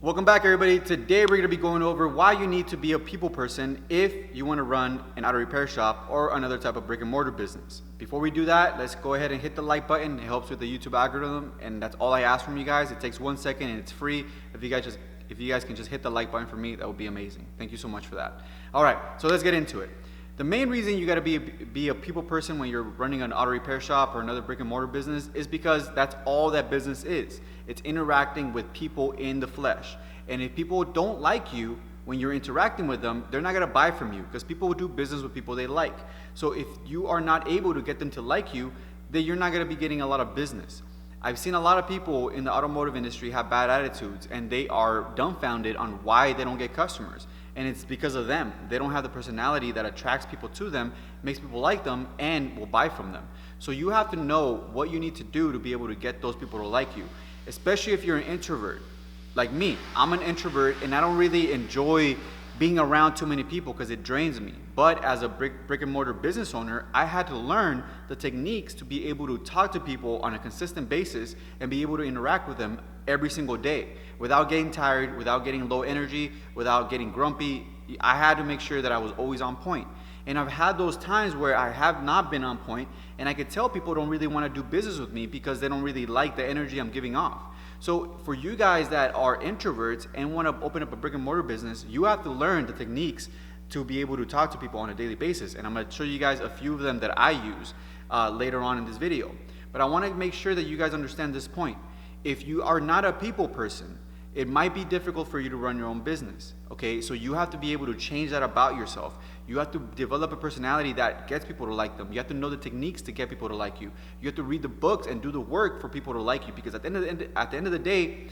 Welcome back, everybody. Today we're going to be going over why you need to be a people person if you want to run an auto repair shop or another type of brick and mortar business. Before we do that, let's go ahead and hit the like button. It helps with the YouTube algorithm, and that's all I ask from you guys. It takes 1 second and it's free. If you guys can just hit the like button for me, that would be amazing. Thank you so much for that. All right, so let's get into it. The main reason you got to be a people person when you're running an auto repair shop or another brick and mortar business is because that's all that business is. It's interacting with people in the flesh. And if people don't like you when you're interacting with them, they're not going to buy from you because people will do business with people they like. So if you are not able to get them to like you, then you're not going to be getting a lot of business. I've seen a lot of people in the automotive industry have bad attitudes, and they are dumbfounded on why they don't get customers. And it's because of them. They don't have the personality that attracts people to them, makes people like them, and will buy from them. So you have to know what you need to do to be able to get those people to like you, especially if you're an introvert. Like me, I'm an introvert, and I don't really enjoy being around too many people because it drains me. But as a brick and mortar business owner, I had to learn the techniques to be able to talk to people on a consistent basis and be able to interact with them every single day without getting tired, without getting low energy, without getting grumpy. I had to make sure that I was always on point. And I've had those times where I have not been on point, and I could tell people don't really want to do business with me because they don't really like the energy I'm giving off. So for you guys that are introverts and want to open up a brick and mortar business, you have to learn the techniques to be able to talk to people on a daily basis. And I'm going to show you guys a few of them that I use later on in this video. But I want to make sure that you guys understand this point. If you are not a people person, it might be difficult for you to run your own business, okay? So you have to be able to change that about yourself. You have to develop a personality that gets people to like them. You have to know the techniques to get people to like you. You have to read the books and do the work for people to like you, because at the end of the day,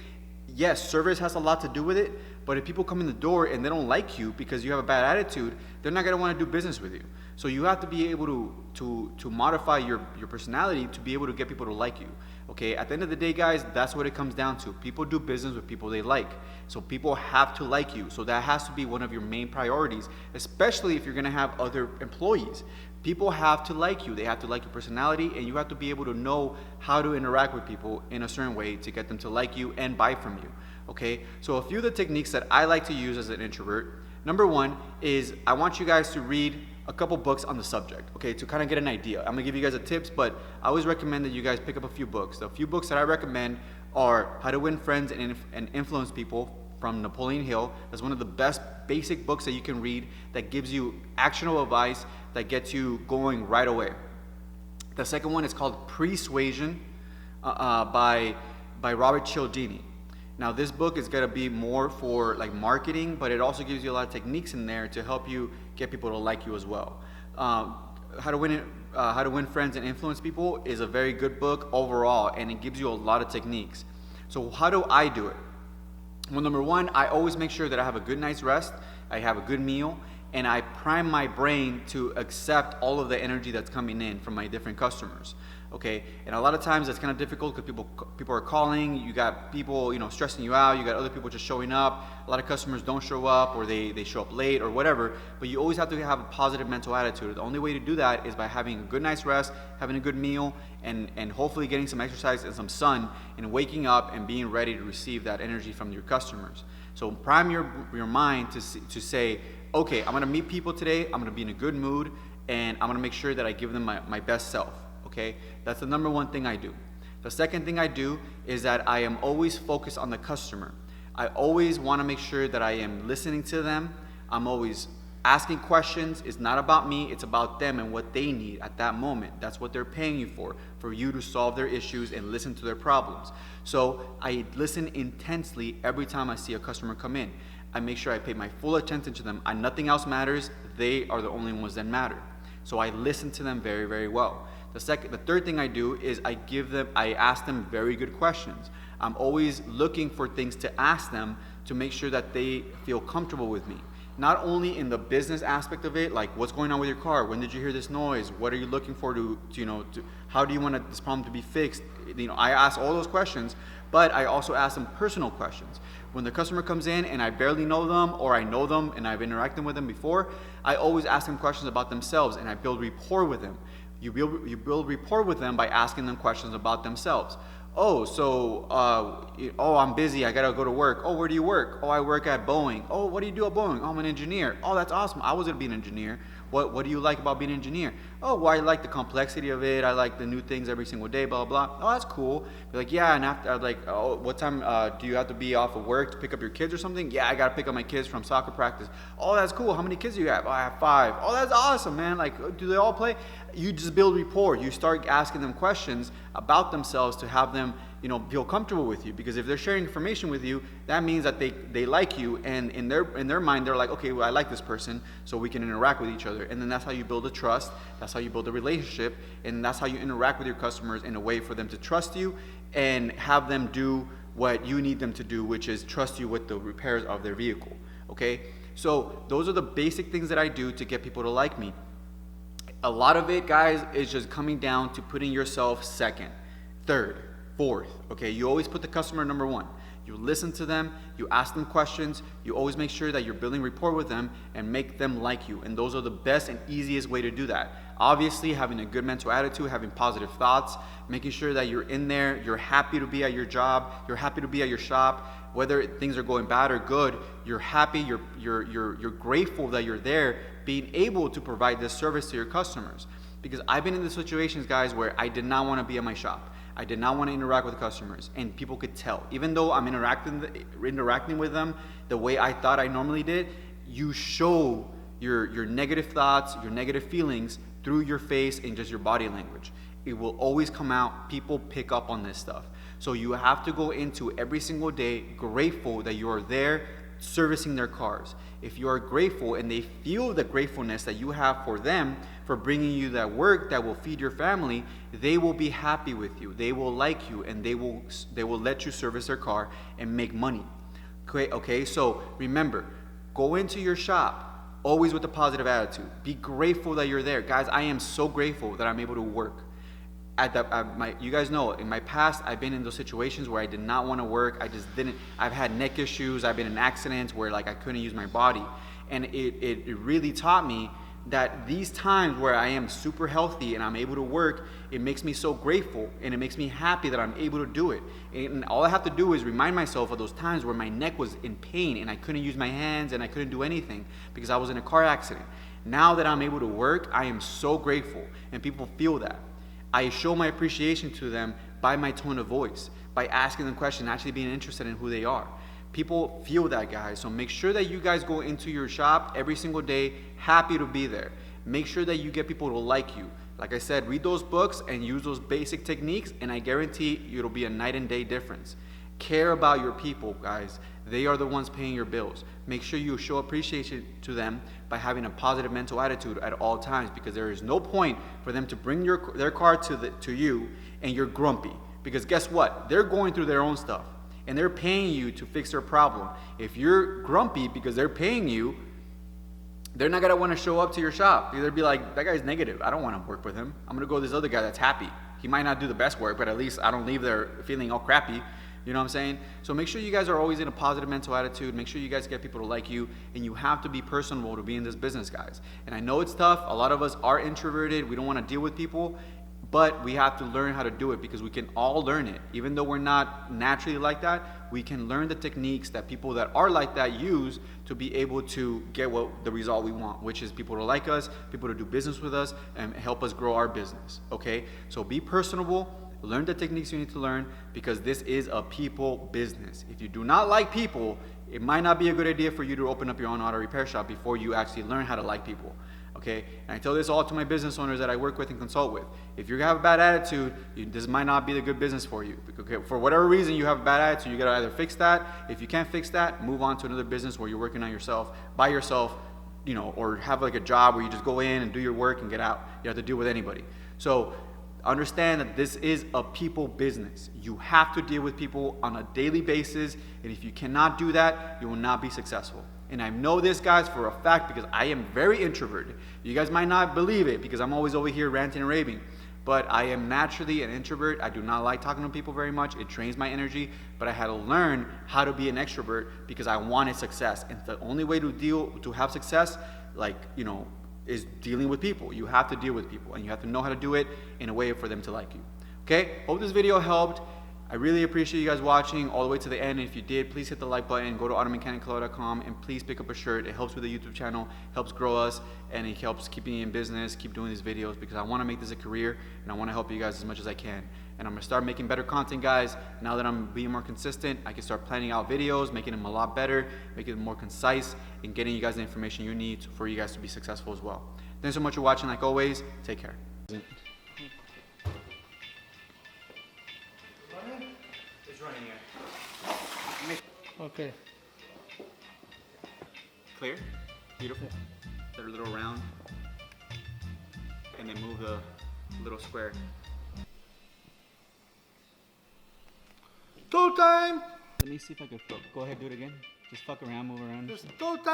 yes, service has a lot to do with it, but if people come in the door and they don't like you because you have a bad attitude, they're not going to want to do business with you. So you have to be able to modify your personality to be able to get people to like you. Okay, at the end of the day, guys, that's what it comes down to. People do business with people they like. So people have to like you. So that has to be one of your main priorities, especially if you're going to have other employees. People have to like you. They have to like your personality, and you have to be able to know how to interact with people in a certain way to get them to like you and buy from you. Okay, so a few of the techniques that I like to use as an introvert. Number one is I want you guys to read a couple books on the subject, okay, to kind of get an idea. I'm gonna give you guys a tips, but I always recommend that you guys pick up a few books. The few books that I recommend are How to Win Friends and Influence People from Napoleon Hill. That's one of the best basic books that you can read that gives you actionable advice that gets you going right away. The second one is called Persuasion by Robert Cialdini. Now this book is going to be more for like marketing, but it also gives you a lot of techniques in there to help you get people to like you as well. How to Win Friends and Influence People is a very good book overall, and it gives you a lot of techniques. So how do I do it? Well, number one, I always make sure that I have a good night's rest, I have a good meal, and I prime my brain to accept all of the energy that's coming in from my different customers. Okay, and a lot of times that's kind of difficult because people are calling. You got people, stressing you out. You got other people just showing up. A lot of customers don't show up, or they show up late, or whatever. But you always have to have a positive mental attitude. The only way to do that is by having a good night's rest, having a good meal, and hopefully getting some exercise and some sun, and waking up and being ready to receive that energy from your customers. So prime your mind to say, okay, I'm gonna meet people today. I'm gonna be in a good mood, and I'm gonna make sure that I give them my best self. Okay, that's the number one thing I do. The second thing I do is that I am always focused on the customer. I always want to make sure that I am listening to them. I'm always asking questions. It's not about me, it's about them and what they need at that moment. That's what they're paying you for you to solve their issues and listen to their problems. So I listen intensely every time I see a customer come in. I make sure I pay my full attention to them. Nothing else matters. They are the only ones that matter. So I listen to them very, very well. The third thing I do is I ask them very good questions. I'm always looking for things to ask them to make sure that they feel comfortable with me. Not only in the business aspect of it, like what's going on with your car, when did you hear this noise, what are you looking for how do you want this problem to be fixed? I ask all those questions, but I also ask them personal questions. When the customer comes in and I barely know them, or I know them and I've interacted with them before, I always ask them questions about themselves, and I build rapport with them. You build rapport with them by asking them questions about themselves. Oh, so, oh, I'm busy. I gotta go to work. Oh, where do you work? Oh, I work at Boeing. Oh, what do you do at Boeing? Oh, I'm an engineer. Oh, that's awesome. I was gonna be an engineer. What do you like about being an engineer? Oh, well, I like the complexity of it. I like the new things every single day, blah, blah, blah. Oh, that's cool. Be like, yeah, and after, like, oh, what time do you have to be off of work to pick up your kids or something? Yeah, I gotta pick up my kids from soccer practice. Oh, that's cool. How many kids do you have? Oh, I have 5. Oh, that's awesome, man. Like, do they all play? You just build rapport. You start asking them questions about themselves to have them, feel comfortable with you. Because if they're sharing information with you, that means that they like you, and in their mind they're like, okay, well, I like this person, so we can interact with each other. And then that's how you build a trust. That's how you build a relationship, and that's how you interact with your customers in a way for them to trust you and have them do what you need them to do, which is trust you with the repairs of their vehicle. Okay, so those are the basic things that I do to get people to like me. A lot of it, guys, is just coming down to putting yourself second, third, fourth. Okay, you always put the customer number one. You listen to them, you ask them questions, you always make sure that you're building rapport with them and make them like you. And those are the best and easiest way to do that. Obviously, having a good mental attitude, having positive thoughts, making sure that you're in there, you're happy to be at your job, you're happy to be at your shop. Whether things are going bad or good, you're happy, you're grateful that you're there, being able to provide this service to your customers. Because I've been in the situations, guys, where I did not want to be at my shop. I did not want to interact with customers, and people could tell. Even though I'm interacting with them the way I thought I normally did, you show your negative thoughts, your negative feelings through your face and just your body language. It will always come out. People pick up on this stuff. So you have to go into every single day grateful that you are there servicing their cars. If you are grateful and they feel the gratefulness that you have for them, for bringing you that work that will feed your family, they will be happy with you. They will like you, and they will let you service their car and make money. Okay, so remember, go into your shop always with a positive attitude. Be grateful that you're there. Guys, I am so grateful that I'm able to work. You guys know, in my past, I've been in those situations where I did not want to work. I've had neck issues. I've been in accidents where like I couldn't use my body. And it really taught me that these times where I am super healthy and I'm able to work, it makes me so grateful and it makes me happy that I'm able to do it. And all I have to do is remind myself of those times where my neck was in pain and I couldn't use my hands and I couldn't do anything because I was in a car accident. Now that I'm able to work, I am so grateful, and people feel that. I show my appreciation to them by my tone of voice, by asking them questions, actually being interested in who they are. People feel that, guys. So make sure that you guys go into your shop every single day happy to be there. Make sure that you get people to like you. Like I said, read those books and use those basic techniques, and I guarantee it'll be a night and day difference. Care about your people, guys. They are the ones paying your bills. Make sure you show appreciation to them by having a positive mental attitude at all times, because there is no point for them to bring their car to you and you're grumpy. Because guess what? They're going through their own stuff and they're paying you to fix their problem. If you're grumpy because they're paying you, they're not gonna want to show up to your shop. They'll be like, that guy's negative. I don't want to work with him. I'm gonna go with this other guy that's happy. He might not do the best work, but at least I don't leave there feeling all crappy. You know what I'm saying? So make sure you guys are always in a positive mental attitude. Make sure you guys get people to like you, and you have to be personable to be in this business, guys. And I know it's tough. A lot of us are introverted. We don't want to deal with people, but we have to learn how to do it, because we can all learn it. Even though we're not naturally like that, we can learn the techniques that people that are like that use to be able to get the result we want, which is people to like us, people to do business with us, and help us grow our business. Okay? So be personable. Learn the techniques you need to learn, because this is a people business. If you do not like people, it might not be a good idea for you to open up your own auto repair shop before you actually learn how to like people. Okay? And I tell this all to my business owners that I work with and consult with. If you have a bad attitude, this might not be the good business for you. Okay? For whatever reason you have a bad attitude, you got to either fix that. If you can't fix that, move on to another business where you're working on yourself, by yourself, or have like a job where you just go in and do your work and get out. You have to deal with anybody. So understand that this is a people business. You have to deal with people on a daily basis, and if you cannot do that, you will not be successful. And I know this, guys, for a fact, because I am very introverted. You guys might not believe it, because I'm always over here ranting and raving, but I am naturally an introvert. I do not like talking to people very much. It drains my energy, but I had to learn how to be an extrovert because I wanted success. And the only way to have success, is dealing with people. You have to deal with people, and you have to know how to do it in a way for them to like you. Okay? Hope this video helped. I really appreciate you guys watching all the way to the end. And if you did, please hit the like button, go to automechanicclub.com, and please pick up a shirt. It helps with the YouTube channel, helps grow us, and it helps keep me in business, keep doing these videos, because I want to make this a career and I want to help you guys as much as I can. And I'm gonna start making better content, guys. Now that I'm being more consistent, I can start planning out videos, making them a lot better, making them more concise, and getting you guys the information you need for you guys to be successful as well. Thanks so much for watching. Like always, take care. It's running here. Okay. Clear? Beautiful. They're a little round. And then move the little square. Toe time! Let me see if I can go ahead, do it again. Just fuck around, move around. Just toe time!